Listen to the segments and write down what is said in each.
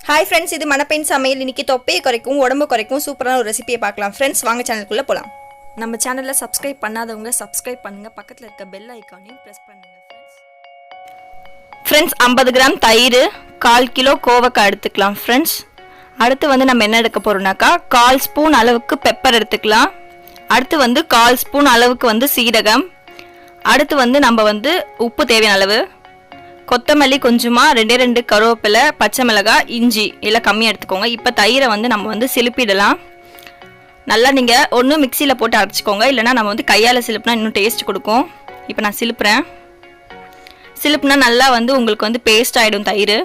Hi friends, இது மணப்பெண் சமையல். இன்னைக்கு தொப்பையை குறைக்கும் உடம்பு குறைக்கும் சூப்பரான ஒரு ரெசிபியை பார்க்கலாம். ஃப்ரெண்ட்ஸ், வாங்க சேனலுக்குள்ளே போகலாம். நம்ம சேனலில் சப்ஸ்கிரைப் பண்ணாதவங்க சப்ஸ்கிரைப் பண்ணுங்கள், பக்கத்தில் இருக்க பெல் ஐக்கானையும் ப்ரெஸ் பண்ணுங்கள். ஃப்ரெண்ட்ஸ், 50 கிராம் தயிர், 1/4 கிலோ கோவக்காய் எடுத்துக்கலாம். ஃப்ரெண்ட்ஸ், அடுத்து நம்ம என்ன எடுக்க போகிறோம்னாக்கா 1/4 ஸ்பூன் அளவுக்கு பெப்பர் எடுத்துக்கலாம். அடுத்து 1/4 ஸ்பூன் அளவுக்கு சீரகம். அடுத்து நம்ம உப்பு தேவையான அளவு, கொத்தமல்லி கொஞ்சமாக, 2 கருவேப்பிலை, பச்சை மிளகாய், இஞ்சி எல்லாம் கம்மியாக எடுத்துக்கோங்க. இப்போ தயிரை நம்ம சிலுப்பிடலாம். நல்லா நீங்கள் ஒன்று மிக்சியில் போட்டு அரைச்சிக்கோங்க, இல்லைனா நம்ம கையால் சிலுப்புனா இன்னும் டேஸ்ட் கொடுக்கும். இப்போ நான் சிலுப்புறேன். சிலுப்புனா நல்லா உங்களுக்கு பேஸ்ட் ஆகிடும். தயிர்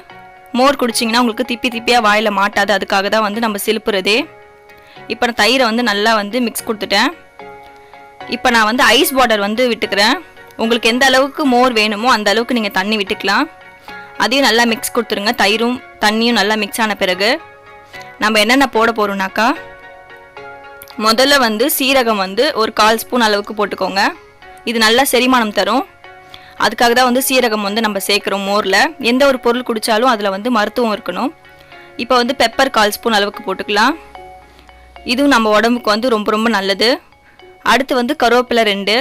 மோர் குடிச்சிங்கன்னா உங்களுக்கு திப்பியாக வாயில் மாட்டாது, அதுக்காக தான் நம்ம சிலுப்புறதே. இப்போ நான் தயிரை நல்லா மிக்ஸ் கொடுத்துட்டேன். இப்போ நான் ஐஸ் வாட்டர் விட்டுக்கிறேன். உங்களுக்கு எந்த அளவுக்கு மோர் வேணுமோ அந்த அளவுக்கு நீங்கள் தண்ணி விட்டுக்கலாம். அதையும் நல்லா மிக்ஸ் கொடுத்துருங்க. தயிரும் தண்ணியும் நல்லா மிக்ஸ் ஆன பிறகு நம்ம என்னென்ன போட போகிறோம்னாக்கா, முதல்ல சீரகம் ஒரு 1/4 ஸ்பூன் அளவுக்கு போட்டுக்கோங்க. இது நல்லா செரிமானம் தரும், அதுக்காக தான் சீரகம் நம்ம சேர்க்குறோம் மோரில். எந்த ஒரு பொருள் குடித்தாலும் அதில் மருத்துவம் இருக்கணும். இப்போ பெப்பர் 1/4 ஸ்பூன் அளவுக்கு போட்டுக்கலாம். இதுவும் நம்ம உடம்புக்கு ரொம்ப ரொம்ப நல்லது. அடுத்து கருவேப்பிலை 2,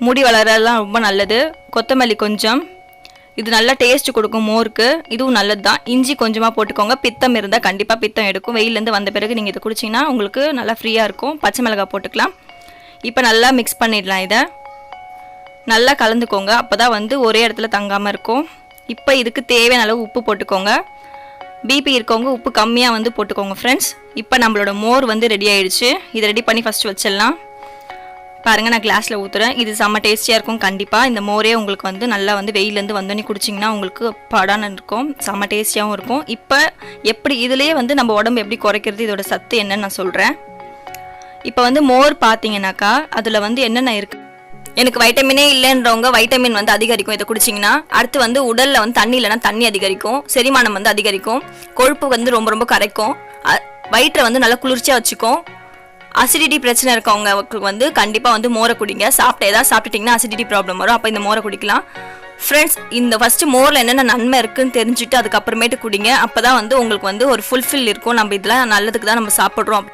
முடி வளரெல்லாம் ரொம்ப நல்லது. கொத்தமல்லி கொஞ்சம், இது நல்லா டேஸ்ட் கொடுக்கும் மோருக்கு, இதுவும் நல்லது தான். இஞ்சி கொஞ்சமாக போட்டுக்கோங்க. பித்தம் இருந்தால் கண்டிப்பாக பித்தம் எடுக்கும். வெயிலேருந்து வந்த பிறகு நீங்கள் இதை குடிச்சிங்கன்னா உங்களுக்கு நல்லா ஃப்ரீயாக இருக்கும். பச்சை மிளகாய் போட்டுக்கலாம். இப்போ நல்லா மிக்ஸ் பண்ணிடலாம். இதை நல்லா கலந்துக்கோங்க, அப்போ தான் ஒரே இடத்துல தங்காமல் இருக்கும். இப்போ இதுக்கு தேவையான அளவு உப்பு போட்டுக்கோங்க. பிபி இருக்கவங்க உப்பு கம்மியாக போட்டுக்கோங்க. ஃப்ரெண்ட்ஸ், இப்போ நம்மளோட மோர் ரெடி ஆகிடுச்சு. இதை ரெடி பண்ணி ஃபஸ்ட்டு வச்சிடலாம். பாருங்கள், நான் கிளாஸில் ஊற்றுறேன். இது செம்ம டேஸ்டியாக இருக்கும். கண்டிப்பாக இந்த மோரே உங்களுக்கு நல்லா வெயிலேருந்து வந்தோடனே குடிச்சிங்கன்னா உங்களுக்கு படான இருக்கும், செம்ம டேஸ்டியாகவும் இருக்கும். இப்போ எப்படி இதுலேயே நம்ம உடம்பு எப்படி குறைக்கிறது, இதோட சத்து என்னன்னு நான் சொல்கிறேன். இப்போ மோர் பார்த்தீங்கன்னாக்கா அதில் என்னென்ன இருக்குது. எனக்கு வைட்டமினே இல்லைன்றவங்க வைட்டமின் அதிகரிக்கும் இதை குடிச்சிங்கன்னா. அடுத்து உடலில் தண்ணி இல்லைனா தண்ணி அதிகரிக்கும், செரிமானம் அதிகரிக்கும், கொழுப்பு ரொம்ப ரொம்ப கரைக்கும், வயிற்றை நல்லா குளிர்ச்சியாக வச்சுக்கும். அசிடிட்டி பிரச்சனை இருக்கவங்களுக்கு கண்டிப்பாக மோரை குடிங்க. ஏதாவது சாப்பிட்டுட்டிங்கன்னா அசிடிட்டி ப்ராப்ளம் வரும், அப்போ இந்த மோரை குடிக்கலாம். ஃப்ரெண்ட்ஸ், இந்த ஃபஸ்ட்டு மோரில் என்னென்ன நன்மை இருக்குதுன்னு தெரிஞ்சுட்டு அதுக்கப்புறமேட்டு குடிங்க. அப்போ தான் உங்களுக்கு ஒரு ஃபுல்ஃபில் இருக்கும். நம்ம இதெல்லாம் நல்லதுக்கு தான் நம்ம சாப்பிட்றோம்.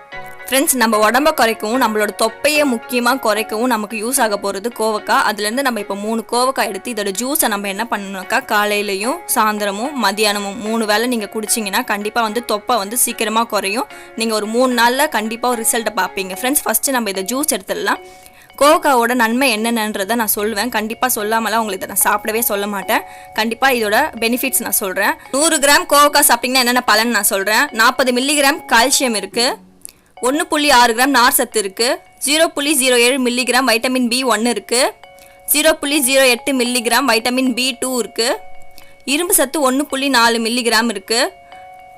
ஃப்ரெண்ட்ஸ், நம்ம உடம்பை குறைக்கவும் நம்மளோட தொப்பையை முக்கியமாக குறைக்கவும் நமக்கு யூஸ் ஆக போகிறது கோவக்காய். அதுலேருந்து நம்ம இப்போ 3 கோவக்காய் எடுத்து இதோட ஜூஸை நம்ம என்ன பண்ணணும்னாக்கா காலையிலையும் சாயந்தரமும் மதியானமும் 3 வேளை நீங்கள் குடிச்சிங்கன்னா கண்டிப்பாக தொப்பை சீக்கிரமாக குறையும். நீங்கள் ஒரு 3 நாளில் கண்டிப்பாக ஒரு ரிசல்ட்டை பார்ப்பீங்க. ஃப்ரெண்ட்ஸ், ஃபஸ்ட்டு நம்ம இதை ஜூஸ் எடுத்துடலாம். கோவக்காவோட நன்மை என்னென்னன்றதை நான் சொல்லுவேன். கண்டிப்பாக சொல்லாமலாம் உங்களுக்கு இதை நான் சாப்பிடவே சொல்ல மாட்டேன். கண்டிப்பாக இதோட பெனிஃபிட்ஸ் நான் சொல்கிறேன். 100 கிராம் கோவக்காய் சாப்பிட்டிங்கன்னா என்னென்ன பலன் நான் சொல்கிறேன். 40 மில்லிகிராம் கால்சியம் இருக்குது, 1.6 கிராம் நார் சத்து இருக்குது, 0.07 மில்லிகிராம் வைட்டமின் B1 இருக்குது, 0.08 மில்லிகிராம் வைட்டமின் B2 இருக்குது, இரும்பு சத்து 1.4 மில்லிகிராம் இருக்குது.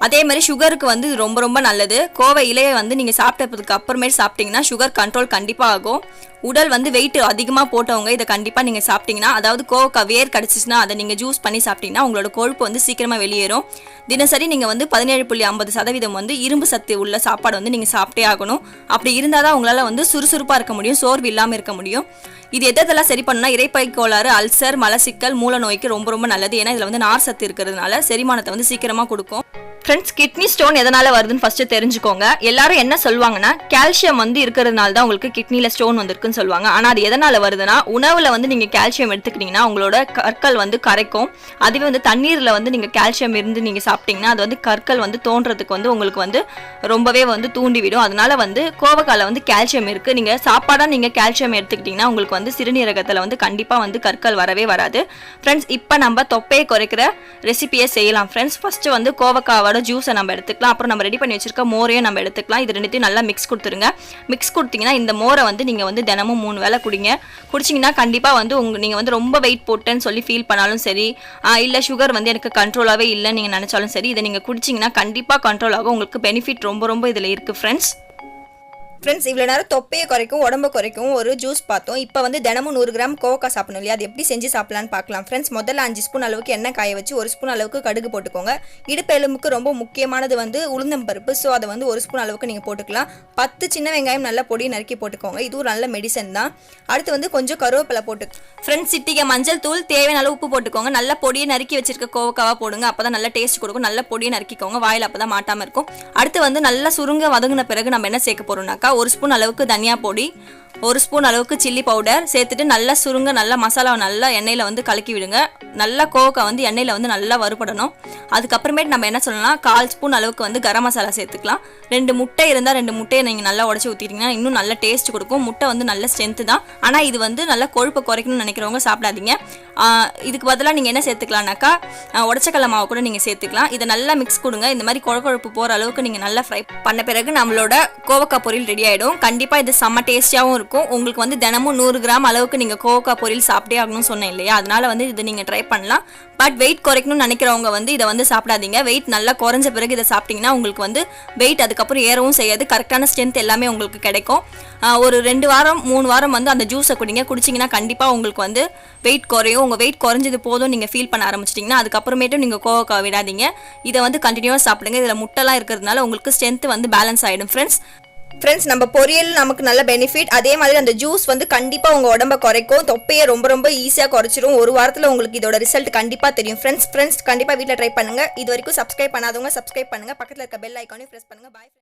அதே மாதிரி சுகருக்கு இது ரொம்ப ரொம்ப நல்லது. கோவை இலையை நீங்கள் சாப்பிட்டதுக்கு அப்புறமேட்டு சாப்பிட்டிங்கன்னா சுகர் கண்ட்ரோல் கண்டிப்பாக ஆகும். உடல் வெயிட் அதிகமாக போட்டவங்க இதை கண்டிப்பாக நீங்கள் சாப்பிட்டிங்கன்னா, அதாவது கோவக்காய் வேர் கிடச்சிச்சின்னா அதை நீங்கள் ஜூஸ் பண்ணி சாப்பிட்டிங்கன்னா உங்களோட கொழுப்பு சீக்கிரமாக வெளியேறும். தினசரி நீங்கள் 17.50% இரும்பு சத்து உள்ள சாப்பாடு நீங்கள் சாப்பிட்டே ஆகணும். அப்படி இருந்தால் தான் உங்களால் சுறுசுறுப்பாக இருக்க முடியும், சோர்வு இல்லாமல் இருக்க முடியும். இது எதெல்லாம் சரி பண்ணால் இரைப்பை கோளாறு, அல்சர், மலச்சிக்கல், மூல நோய்க்கு ரொம்ப ரொம்ப நல்லது. ஏன்னா இதில் நார் சத்து இருக்கிறதுனால செரிமானத்தை சீக்கிரமாக கொடுக்கும். ஃப்ரெண்ட்ஸ், கிட்னி ஸ்டோன் எதனால் வருதுன்னு ஃபஸ்ட்டு தெரிஞ்சுக்கோங்க. எல்லாரும் என்ன சொல்லுவாங்கன்னா கால்சியம் இருக்கிறதுனால தான் உங்களுக்கு கிட்னியில் ஸ்டோன் வந்திருக்குன்னு சொல்லுவாங்க. ஆனால் அது எதனால் வருதுன்னா, உணவில் நீங்கள் கால்சியம் எடுத்துக்கிட்டிங்கன்னா உங்களோட கற்கள் கரைக்கும். அதுவே தண்ணீரில் நீங்கள் கால்சியம் இருந்து நீங்கள் சாப்பிட்டிங்கன்னா அது கற்கள் தோன்றதுக்கு உங்களுக்கு ரொம்பவே தூண்டிவிடும். அதனால கோவக்காயில் கால்சியம் இருக்குது. நீங்கள் சாப்பாடாக நீங்கள் கால்சியம் எடுத்துக்கிட்டிங்கன்னா உங்களுக்கு சிறுநீரகத்தில் கண்டிப்பாக கற்கள் வரவே வராது. ஃப்ரெண்ட்ஸ், இப்போ நம்ம தொப்பையை குறைக்கிற ரெசிபியை செய்யலாம். ஃப்ரெண்ட்ஸ், ஃபஸ்ட்டு கோவக்காவோட ஜூஸை நம்ம எடுத்துக்கலாம். அப்புறம் நம்ம ரெடி பண்ணி வச்சிருக்க மோரையும் நம்ம எடுத்துக்கலாம். இது ரெண்டுத்தையும் நல்லா மிக்ஸ் கொடுத்துருங்க. மிக்ஸ் கொடுத்தீங்கன்னா இந்த மோரை நீங்கள் தினமும் 3 வேளை குடிங்க. குடிச்சிங்கன்னா கண்டிப்பாக நீங்கள் ரொம்ப வெயிட் போட்டேன்னு சொல்லி ஃபீல் பண்ணாலும் சரி, இல்லை சுகர் எனக்கு கண்ட்ரோலாகவே இல்லைன்னு நீங்கள் நினச்சாலும் சரி, இதை நீங்கள் குடிச்சிங்கன்னா கண்டிப்பாக கண்ட்ரோல் ஆகும். உங்களுக்கு பெனிஃபிட் ரொம்ப ரொம்ப இதில் இருக்குது. ஃப்ரெண்ட்ஸ், ஃப்ரெண்ட்ஸ் இவ்வளோ நேரம் தொப்பையை குறைக்கும் உடம்பு குறைக்கும் ஒரு ஜூஸ் பார்த்தோம். இப்போ வந்து தினமும் 100 கிராம் கோவக்காய் சாப்பிடணும் இல்லையா, அது எப்படி செஞ்சு சாப்பிடலான்னு பார்க்கலாம். ஃப்ரெண்ட்ஸ் முதல்ல 5 ஸ்பூன் அளவுக்கு எண்ணெய் காய வச்சு 1 ஸ்பூன் அளவுக்கு கடுகு போட்டுக்கோங்க. இடுப்பு எலும்புக்கு ரொம்ப முக்கியமானது வந்து உளுந்தம்பருப்பு. ஸோ அதை வந்து 1 ஸ்பூன் அளவுக்கு நீங்கள் போட்டுக்கலாம். 10 சின்ன வெங்காயம் நல்லா பொடி நறுக்கி போட்டுக்கோங்க. இது ஒரு நல்ல மெடிசன் தான். அடுத்து வந்து கொஞ்சம் கருவேப்பிலை போட்டு ஃப்ரெண்ட்ஸ் சிட்டிகை மஞ்சள் தூள், தேவையான அளவு உப்பு போட்டுக்கோங்க. நல்லா பொடியை நறுக்கி வச்சிருக்க கோவக்காவா போடுங்க. அப்போ தான் நல்லா டேஸ்ட் கொடுக்கும். நல்லா பொடியை நறுக்கிக்கோங்க, வாயில் அப்போ தான் மாட்டாமல் இருக்கும். அடுத்து வந்து நல்லா சுருங்க வதங்கின பிறகு நம்ம என்ன சேர்க்க போகிறோம்னாக்கா 1 ஸ்பூன் அளவுக்கு தனியா பொடி, 1 ஸ்பூன் அளவுக்கு சில்லி பவுடர் சேர்த்துட்டு நல்லா சுருங்க நல்லா மசாலாவை நல்லா எண்ணெயில் வந்து கலக்கி விடுங்க. நல்லா கோவக்காய் வந்து எண்ணெயில் வந்து நல்லா வறுபடணும். அதுக்கப்புறமேட்டு நம்ம என்ன சொல்லலாம், 1/4 ஸ்பூன் அளவுக்கு வந்து கரம் மசாலா சேர்த்துக்கலாம். 2 முட்டை இருந்தால் 2 முட்டையை நீங்கள் நல்லா உடச்சி ஊற்றிட்டீங்கன்னா இன்னும் நல்ல டேஸ்ட் கொடுக்கும். முட்டை வந்து நல்ல ஸ்ட்ரென்த்து தான். ஆனால் இது வந்து நல்லா கொழுப்பை குறைக்கணும்னு நினைக்கிறவங்க சாப்பிடாதீங்க. இதுக்கு பதிலாக நீங்கள் என்ன சேர்த்துக்கலாம்னாக்கா உடச்சக்கடலை மாவு கூட நீங்கள் சேர்த்துக்கலாம். இதை நல்லா மிக்ஸ் கொடுங்க. இந்த மாதிரி கொழுப்பு போகிற அளவுக்கு நீங்கள் நல்லா ஃப்ரை பண்ண பிறகு நம்மளோட கோவக்காய் பொரியல் ரெடி ஆகிடும். கண்டிப்பாக இது செம்ம டேஸ்டியாகவும் இருக்கும். உங்களுக்கு வந்து தினமும் 100 கிராம் அளவுக்கு நீங்கள் கோவக்காய் பொரியல் சாப்பிட்டே ஆகணும்னு சொன்னேன் இல்லையா, அதனால வந்து இதை நீங்கள் ட்ரை பண்ணலாம். பட் வெயிட் குறைக்கணும்னு நினைக்கிறவங்க வந்து இதை வந்து சாப்பிடாதீங்க. வெயிட் நல்லா குறைஞ்ச பிறகு இதை சாப்பிட்டீங்கன்னா உங்களுக்கு வந்து வெயிட் அதுக்கப்புறம் ஏறவும் செய்யாது. கரெக்டான ஸ்ட்ரென்த் எல்லாமே உங்களுக்கு கிடைக்கும். ஒரு 2 வாரம் 3 வாரம் வந்து அந்த ஜூஸை குடிச்சிங்கன்னா கண்டிப்பாக உங்களுக்கு வந்து வெயிட் குறையும். உங்கள் வெயிட் குறைஞ்சது போதும் நீங்கள் ஃபீல் பண்ண ஆரம்பிச்சிட்டிங்கன்னா அதுக்கப்புறமேட்டும் நீங்கள் கோவக்காய் விடாதீங்க. இதை வந்து கண்டினியூவாக சாப்பிடுங்க. இதில் முட்டைலாம் இருக்கிறதுனால உங்களுக்கு ஸ்ட்ரென்த் வந்து பேலன்ஸ் ஆகிடும். ஃப்ரெண்ட்ஸ் நம்ம பொரியல் நமக்கு நல்ல பெனிஃபிட். அதே மாதிரி அந்த ஜூஸ் வந்து கண்டிப்பாக உங்கள் உடம்பை குறைக்கும். தொப்பையை ரொம்ப ஈஸியாக குறைச்சிரும். ஒரு வாரத்தில் உங்களுக்கு இதோட ரிசல்ட் கண்டிப்பாக தெரியும். ஃப்ரெண்ட்ஸ் கண்டிப்பாக வீட்டில் ட்ரை பண்ணுங்கள். இது வரைக்கும் சப்ஸ்கிரைப் பண்ணாதவங்க சப்ஸ்கிரைப் பண்ணுங்கள். பக்கத்தில் இருக்க பெல் ஐக்கானையும் ப்ரெஸ் பண்ணுங்கள். பாய்.